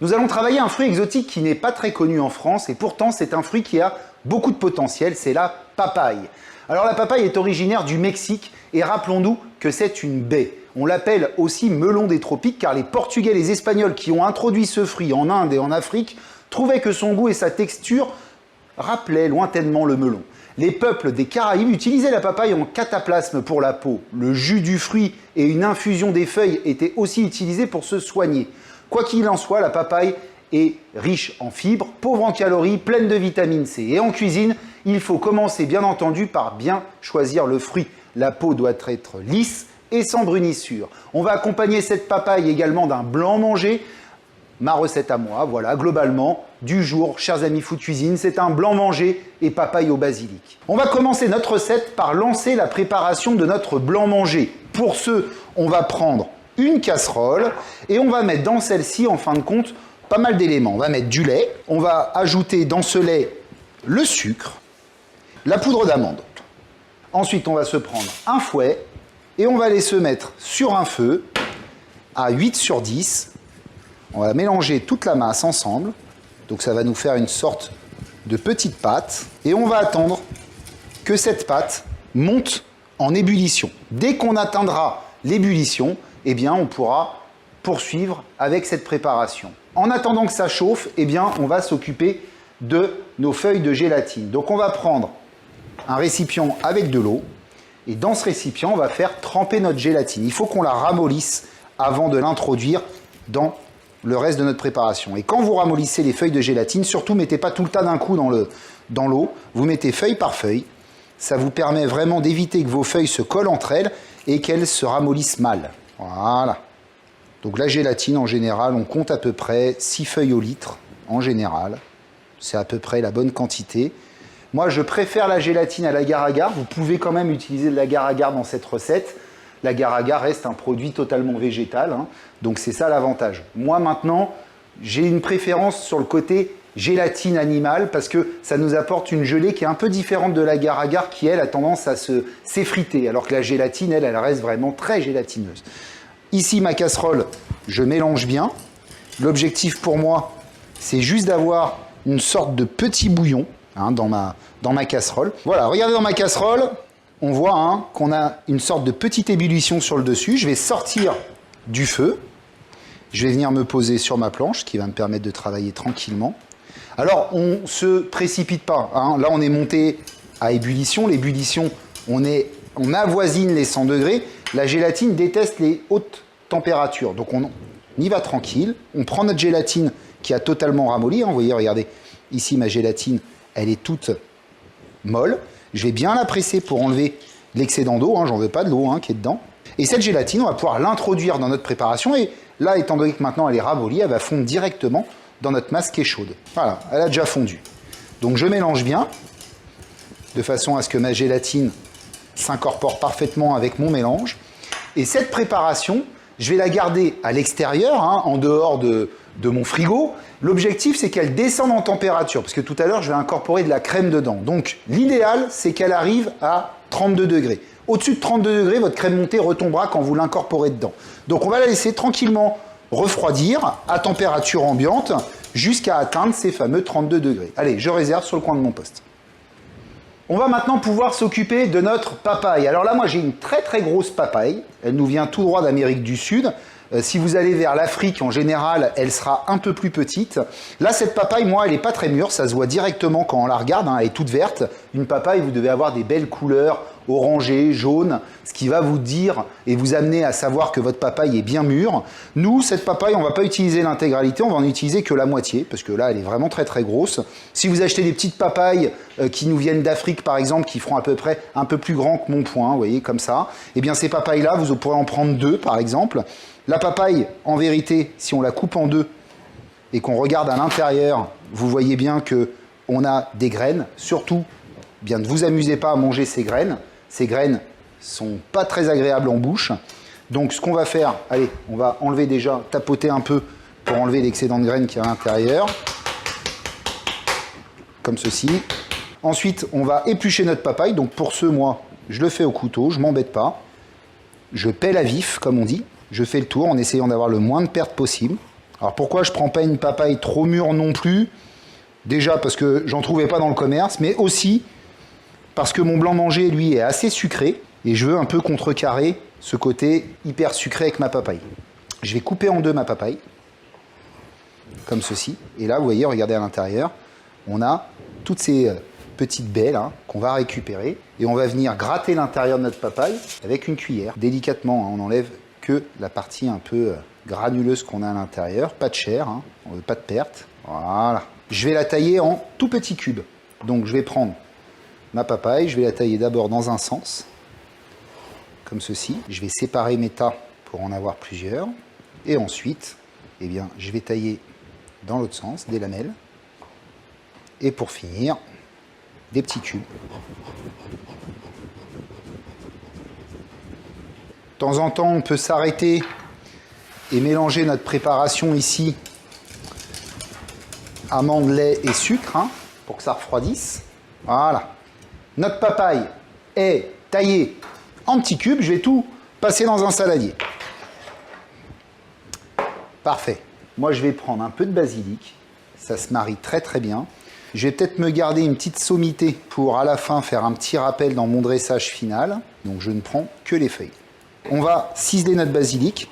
Nous allons travailler un fruit exotique qui n'est pas très connu en France et pourtant c'est un fruit qui a beaucoup de potentiel, c'est la papaye. Alors la papaye est originaire du Mexique et rappelons-nous que c'est une baie. On l'appelle aussi melon des tropiques car les Portugais et les Espagnols qui ont introduit ce fruit en Inde et en Afrique trouvaient que son goût et sa texture rappelaient lointainement le melon. Les peuples des Caraïbes utilisaient la papaye en cataplasme pour la peau. Le jus du fruit et une infusion des feuilles étaient aussi utilisés pour se soigner. Quoi qu'il en soit, la papaye est riche en fibres, pauvre en calories, pleine de vitamine C. Et en cuisine, il faut commencer bien entendu par bien choisir le fruit. La peau doit être lisse et sans brunissure. On va accompagner cette papaye également d'un blanc mangé. Ma recette à moi, voilà, globalement, du jour, chers amis Food Cuisine, c'est un blanc mangé et papaye au basilic. On va commencer notre recette par lancer la préparation de notre blanc mangé. Pour ce, on va prendre une casserole et on va mettre dans celle-ci, en fin de compte, pas mal d'éléments. On va mettre du lait, on va ajouter dans ce lait le sucre, la poudre d'amande. Ensuite, on va se prendre un fouet et on va aller se mettre sur un feu à 8 sur 10. On va mélanger toute la masse ensemble. Donc ça va nous faire une sorte de petite pâte. Et on va attendre que cette pâte monte en ébullition. Dès qu'on atteindra l'ébullition, eh bien on pourra poursuivre avec cette préparation. En attendant que ça chauffe, eh bien on va s'occuper de nos feuilles de gélatine. Donc on va prendre un récipient avec de l'eau. Et dans ce récipient, on va faire tremper notre gélatine. Il faut qu'on la ramollisse avant de l'introduire dans le reste de notre préparation. Et quand vous ramollissez les feuilles de gélatine, surtout mettez pas tout le tas d'un coup dans l'eau, vous mettez feuille par feuille. Ça vous permet vraiment d'éviter que vos feuilles se collent entre elles et qu'elles se ramollissent mal. Voilà. Donc la gélatine, en général, on compte à peu près 6 feuilles au litre, en général. C'est à peu près la bonne quantité. Moi, je préfère la gélatine à l'agar-agar. Vous pouvez quand même utiliser de l'agar-agar dans cette recette. L'agar-agar reste un produit totalement végétal, hein, donc c'est ça l'avantage. Moi maintenant, j'ai une préférence sur le côté gélatine animale parce que ça nous apporte une gelée qui est un peu différente de l'agar-agar qui, elle, a tendance à s'effriter, alors que la gélatine, elle reste vraiment très gélatineuse. Ici, ma casserole, je mélange bien. L'objectif pour moi, c'est juste d'avoir une sorte de petit bouillon hein, dans ma casserole. Voilà, regardez dans ma casserole. On voit hein, qu'on a une sorte de petite ébullition sur le dessus. Je vais sortir du feu. Je vais venir me poser sur ma planche, ce qui va me permettre de travailler tranquillement. Alors, on ne se précipite pas. Hein. Là, on est monté à ébullition. L'ébullition, on avoisine les 100 degrés. La gélatine déteste les hautes températures. Donc, on y va tranquille. On prend notre gélatine qui a totalement ramolli. Hein. Vous voyez, regardez, ici, ma gélatine, elle est toute molle. Je vais bien la presser pour enlever l'excédent d'eau, hein, j'en veux pas de l'eau hein, qui est dedans. Et cette gélatine, on va pouvoir l'introduire dans notre préparation. Et là, étant donné que maintenant elle est ramollie, elle va fondre directement dans notre masse qui est chaude. Voilà, elle a déjà fondu. Donc je mélange bien, de façon à ce que ma gélatine s'incorpore parfaitement avec mon mélange. Et cette préparation, je vais la garder à l'extérieur, hein, en dehors de mon frigo. L'objectif, c'est qu'elle descende en température, parce que tout à l'heure, je vais incorporer de la crème dedans. Donc, l'idéal, c'est qu'elle arrive à 32 degrés. Au-dessus de 32 degrés, votre crème montée retombera quand vous l'incorporez dedans. Donc, on va la laisser tranquillement refroidir à température ambiante jusqu'à atteindre ces fameux 32 degrés. Allez, je réserve sur le coin de mon poste. On va maintenant pouvoir s'occuper de notre papaye. Alors là, moi, j'ai une très très grosse papaye. Elle nous vient tout droit d'Amérique du Sud. Si vous allez vers l'Afrique, en général, elle sera un peu plus petite. Là, cette papaye, moi, elle n'est pas très mûre. Ça se voit directement quand on la regarde. Hein, elle est toute verte. Une papaye, vous devez avoir des belles couleurs orangées, jaunes, ce qui va vous dire et vous amener à savoir que votre papaye est bien mûre. Nous, cette papaye, on ne va pas utiliser l'intégralité. On va en utiliser que la moitié, parce que là, elle est vraiment très, très grosse. Si vous achetez des petites papayes qui nous viennent d'Afrique, par exemple, qui feront à peu près un peu plus grand que mon poing, vous voyez, comme ça, eh bien, ces papayes-là, vous pourrez en prendre 2, par exemple. La papaye, en vérité, si on la coupe en 2 et qu'on regarde à l'intérieur, vous voyez bien qu'on a des graines. Surtout, bien ne vous amusez pas à manger ces graines. Ces graines sont pas très agréables en bouche. Donc, ce qu'on va faire, allez, on va enlever déjà, tapoter un peu pour enlever l'excédent de graines qui est à l'intérieur. Comme ceci. Ensuite, on va éplucher notre papaye. Donc, pour ce, moi, je le fais au couteau, je ne m'embête pas. Je pèle à vif, comme on dit. Je fais le tour en essayant d'avoir le moins de pertes possible. Alors pourquoi je ne prends pas une papaye trop mûre non plus? Déjà parce que j'en trouvais pas dans le commerce, mais aussi parce que mon blanc manger, lui, est assez sucré et je veux un peu contrecarrer ce côté hyper sucré avec ma papaye. Je vais couper en deux ma papaye, comme ceci. Et là, vous voyez, regardez à l'intérieur, on a toutes ces petites baies là qu'on va récupérer et on va venir gratter l'intérieur de notre papaye avec une cuillère. Délicatement, hein, on enlève que la partie un peu granuleuse qu'on a à l'intérieur, pas de chair, hein, on veut pas de perte. Voilà. Je vais la tailler en tout petits cubes. Donc je vais prendre ma papaye, je vais la tailler d'abord dans un sens, comme ceci. Je vais séparer mes tas pour en avoir plusieurs. Et ensuite, eh bien, je vais tailler dans l'autre sens, des lamelles. Et pour finir, des petits cubes. De temps en temps, on peut s'arrêter et mélanger notre préparation ici, amandes, lait et sucre, hein, pour que ça refroidisse. Voilà. Notre papaye est taillée en petits cubes. Je vais tout passer dans un saladier. Parfait. Moi, je vais prendre un peu de basilic. Ça se marie très très bien. Je vais peut-être me garder une petite sommité pour à la fin faire un petit rappel dans mon dressage final. Donc je ne prends que les feuilles. On va ciseler notre basilic.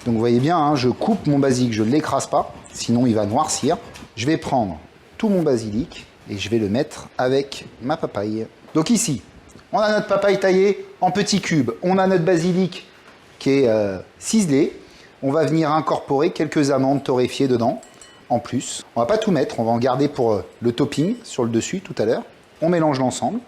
Donc vous voyez bien, hein, je coupe mon basilic, je ne l'écrase pas, sinon il va noircir. Je vais prendre tout mon basilic et je vais le mettre avec ma papaye. Donc ici, on a notre papaye taillée en petits cubes. On a notre basilic qui est ciselé. On va venir incorporer quelques amandes torréfiées dedans, en plus. On va pas tout mettre, on va en garder pour le topping sur le dessus tout à l'heure. On mélange l'ensemble.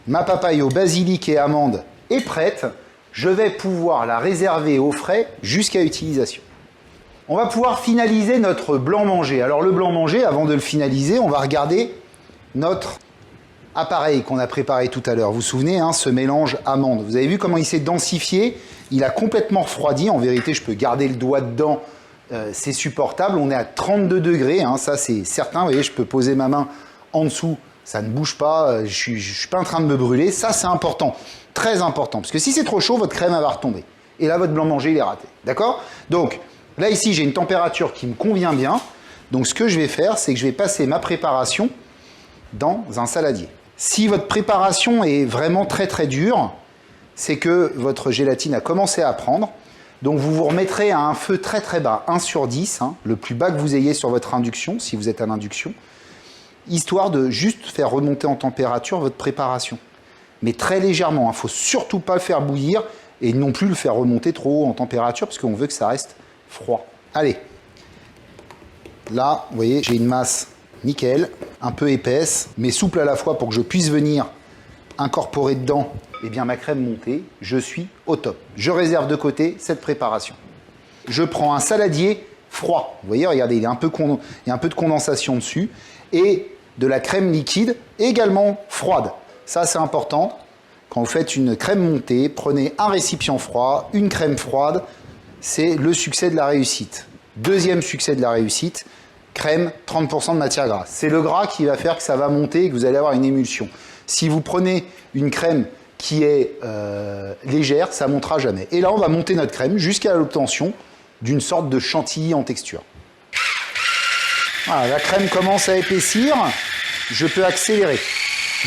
Ma papaye au basilic et amandes est prête. Je vais pouvoir la réserver au frais jusqu'à utilisation. On va pouvoir finaliser notre blanc manger. Alors le blanc manger, avant de le finaliser, on va regarder notre appareil qu'on a préparé tout à l'heure. Vous vous souvenez, hein, ce mélange amande. Vous avez vu comment il s'est densifié? Il a complètement refroidi. En vérité, je peux garder le doigt dedans. C'est supportable. On est à 32 degrés. Hein, ça, c'est certain. Vous voyez, je peux poser ma main en dessous. Ça ne bouge pas. Je ne suis pas en train de me brûler. Ça, c'est important. Très important. Parce que si c'est trop chaud, votre crème elle va retomber. Et là, votre blanc manger, il est raté. D'accord? Donc, là, ici, j'ai une température qui me convient bien. Donc, ce que je vais faire, c'est que je vais passer ma préparation dans un saladier. Si votre préparation est vraiment très très dure, c'est que votre gélatine a commencé à prendre. Donc vous vous remettrez à un feu très très bas, 1/10, hein, le plus bas que vous ayez sur votre induction, si vous êtes à l'induction, histoire de juste faire remonter en température votre préparation. Mais très légèrement, il ne faut surtout pas le faire bouillir et non plus le faire remonter trop haut en température parce qu'on veut que ça reste froid. Allez, là, vous voyez, j'ai une masse nickel, un peu épaisse, mais souple à la fois pour que je puisse venir incorporer dedans eh bien, ma crème montée. Je suis au top. Je réserve de côté cette préparation. Je prends un saladier froid. Vous voyez, regardez, il y a un peu de condensation dessus. Et de la crème liquide également froide. Ça, c'est important. Quand vous faites une crème montée, prenez un récipient froid, une crème froide. C'est le succès de la réussite. Deuxième succès de la réussite, crème, 30% de matière grasse. C'est le gras qui va faire que ça va monter et que vous allez avoir une émulsion. Si vous prenez une crème qui est légère, ça ne montera jamais. Et là, on va monter notre crème jusqu'à l'obtention d'une sorte de chantilly en texture. Voilà, la crème commence à épaissir. Je peux accélérer.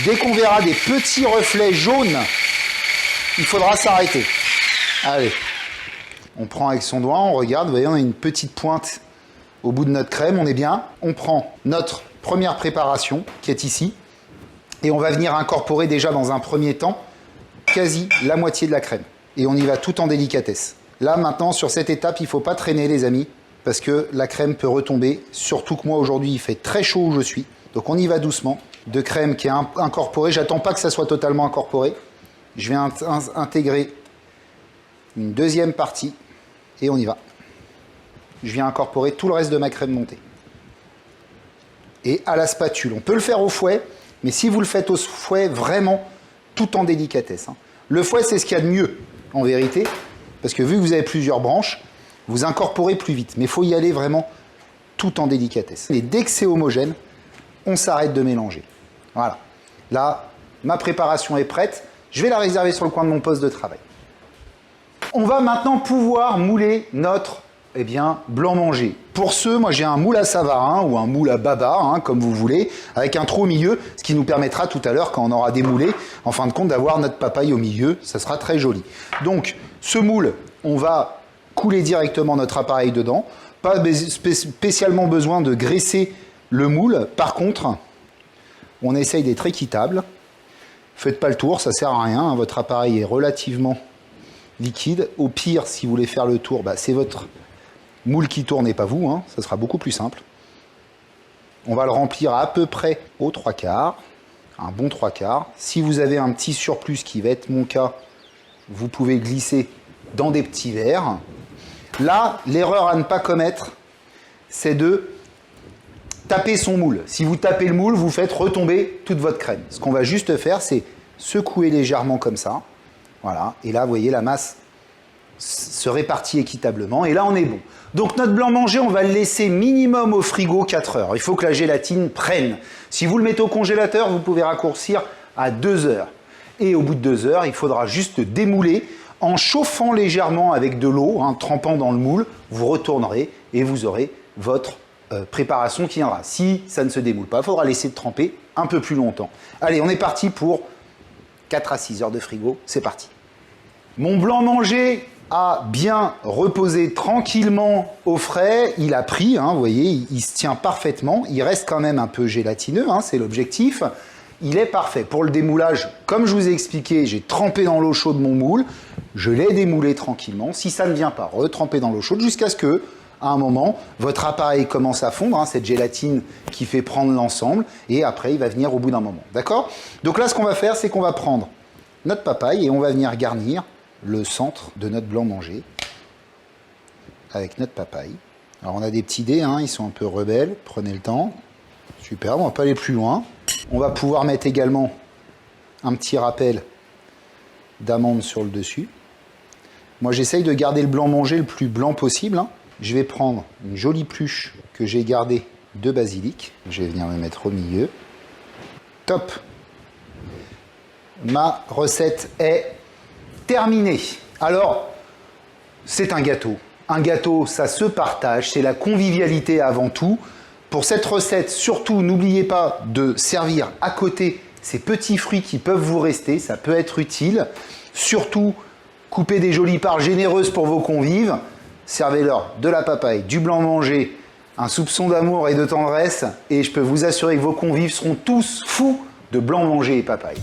Dès qu'on verra des petits reflets jaunes, il faudra s'arrêter. Allez, on prend avec son doigt, on regarde. Vous voyez, on a une petite pointe au bout de notre crème, on est bien. On prend notre première préparation qui est ici et on va venir incorporer déjà dans un premier temps quasi la moitié de la crème. Et on y va tout en délicatesse. Là maintenant, sur cette étape, il ne faut pas traîner les amis parce que la crème peut retomber. Surtout que moi aujourd'hui, il fait très chaud où je suis. Donc on y va doucement. De crème qui est incorporée. J'attends pas que ça soit totalement incorporé. Je vais intégrer une deuxième partie et on y va. Je viens incorporer tout le reste de ma crème montée. Et à la spatule. On peut le faire au fouet, mais si vous le faites au fouet, vraiment tout en délicatesse. Hein. Le fouet, c'est ce qu'il y a de mieux, en vérité, parce que vu que vous avez plusieurs branches, vous incorporez plus vite. Mais il faut y aller vraiment tout en délicatesse. Et dès que c'est homogène, on s'arrête de mélanger. Voilà. Là, ma préparation est prête. Je vais la réserver sur le coin de mon poste de travail. On va maintenant pouvoir mouler notre blanc manger. Pour ce, moi j'ai un moule à Savarin ou un moule à baba, comme vous voulez, avec un trou au milieu, ce qui nous permettra tout à l'heure, quand on aura démoulé, en fin de compte, d'avoir notre papaye au milieu. Ça sera très joli. Donc, ce moule, on va couler directement notre appareil dedans. Pas spécialement besoin de graisser le moule. Par contre, on essaye d'être équitable. Faites pas le tour, ça sert à rien. Votre appareil est relativement liquide. Au pire, si vous voulez faire le tour, c'est votre moule qui tourne et pas vous. Ça sera beaucoup plus simple. On va le remplir à peu près aux 3/4. Un bon 3/4. Si vous avez un petit surplus, qui va être mon cas, vous pouvez glisser dans des petits verres. Là, l'erreur à ne pas commettre, c'est de taper son moule. Si vous tapez le moule, vous faites retomber toute votre crème. Ce qu'on va juste faire, c'est secouer légèrement comme ça. Voilà. Et là, vous voyez, la masse se répartit équitablement. Et là, on est bon. Donc, notre blanc manger, on va le laisser minimum au frigo 4 heures. Il faut que la gélatine prenne. Si vous le mettez au congélateur, vous pouvez raccourcir à 2 heures. Et au bout de 2 heures, il faudra juste démouler. En chauffant légèrement avec de l'eau, trempant dans le moule, vous retournerez et vous aurez votre préparation qui viendra. Si ça ne se démoule pas, il faudra laisser tremper un peu plus longtemps. Allez, on est parti pour 4 à 6 heures de frigo. C'est parti. Mon blanc manger a bien reposé tranquillement au frais. Il a pris, vous voyez, il se tient parfaitement. Il reste quand même un peu gélatineux, c'est l'objectif. Il est parfait. Pour le démoulage, comme je vous ai expliqué, j'ai trempé dans l'eau chaude mon moule. Je l'ai démoulé tranquillement. Si ça ne vient pas, retremper dans l'eau chaude jusqu'à ce que, à un moment, votre appareil commence à fondre, cette gélatine qui fait prendre l'ensemble, et après, il va venir au bout d'un moment. D'accord? Donc là, ce qu'on va faire, c'est qu'on va prendre notre papaye et on va venir garnir le centre de notre blanc manger avec notre papaye. Alors, on a des petits dés, ils sont un peu rebelles. Prenez le temps. Super, on va pas aller plus loin. On va pouvoir mettre également un petit rappel d'amande sur le dessus. Moi, j'essaye de garder le blanc manger le plus blanc possible. Je vais prendre une jolie pluche que j'ai gardée de basilic. Je vais venir me mettre au milieu. Top! Ma recette est terminée. Alors, c'est un gâteau. Un gâteau, ça se partage. C'est la convivialité avant tout. Pour cette recette, surtout, n'oubliez pas de servir à côté ces petits fruits qui peuvent vous rester. Ça peut être utile. Surtout, coupez des jolies parts généreuses pour vos convives. Servez-leur de la papaye, du blanc manger, un soupçon d'amour et de tendresse. Et je peux vous assurer que vos convives seront tous fous de blanc manger et papaye.